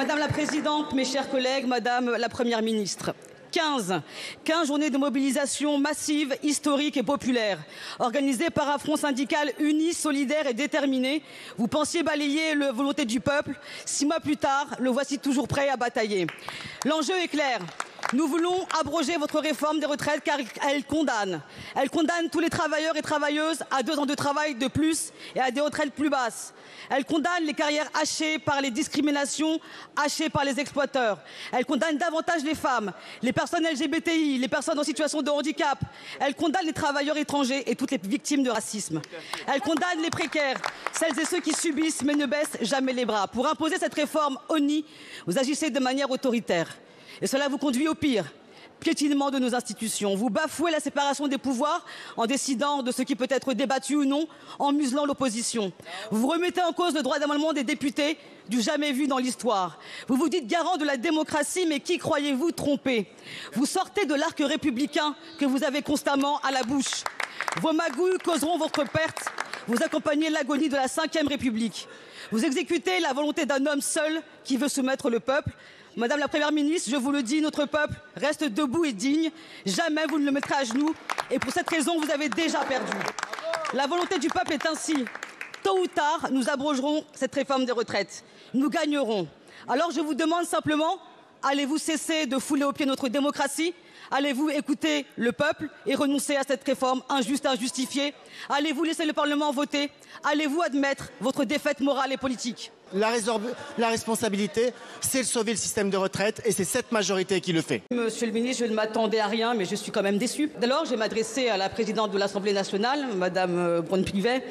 Madame la Présidente, mes chers collègues, Madame la Première ministre. 15 journées de mobilisation massive, historique et populaire, organisées par un front syndical uni, solidaire et déterminé. Vous pensiez balayer la volonté du peuple. 6 mois plus tard, le voici toujours prêt à batailler. L'enjeu est clair. Nous voulons abroger votre réforme des retraites car elle condamne. Elle condamne tous les travailleurs et travailleuses à 2 ans de travail de plus et à des retraites plus basses. Elle condamne les carrières hachées par les discriminations, hachées par les exploiteurs. Elle condamne davantage les femmes, les personnes LGBTI, les personnes en situation de handicap. Elle condamne les travailleurs étrangers et toutes les victimes de racisme. Elle condamne les précaires, celles et ceux qui subissent mais ne baissent jamais les bras. Pour imposer cette réforme ONI, vous agissez de manière autoritaire. Et cela vous conduit au pire, piétinement de nos institutions. Vous bafouez la séparation des pouvoirs en décidant de ce qui peut être débattu ou non, en muselant l'opposition. Vous remettez en cause le droit d'amendement des députés, du jamais vu dans l'histoire. Vous vous dites garant de la démocratie, mais qui croyez-vous tromper? Vous sortez de l'arc républicain que vous avez constamment à la bouche. Vos magouilles causeront votre perte. Vous accompagnez l'agonie de la Ve République. Vous exécutez la volonté d'un homme seul qui veut soumettre le peuple. Madame la Première ministre, je vous le dis, notre peuple reste debout et digne. Jamais vous ne le mettrez à genoux. Et pour cette raison, vous avez déjà perdu. La volonté du peuple est ainsi. Tôt ou tard, nous abrogerons cette réforme des retraites. Nous gagnerons. Alors je vous demande simplement, allez-vous cesser de fouler aux pieds notre démocratie? Allez-vous écouter le peuple et renoncer à cette réforme injuste et injustifiée? Allez-vous laisser le Parlement voter? Allez-vous admettre votre défaite morale et politique? La responsabilité, c'est de sauver le système de retraite et c'est cette majorité qui le fait. Monsieur le ministre, je ne m'attendais à rien, mais je suis quand même déçue. Alors, je vais m'adresser à la présidente de l'Assemblée nationale, Madame Braun-Pivet.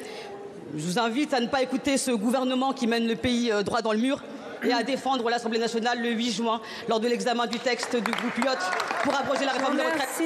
Je vous invite à ne pas écouter ce gouvernement qui mène le pays droit dans le mur et à défendre l'Assemblée nationale le 8 juin lors de l'examen du texte du groupe Lyot pour abroger la réforme des retraites.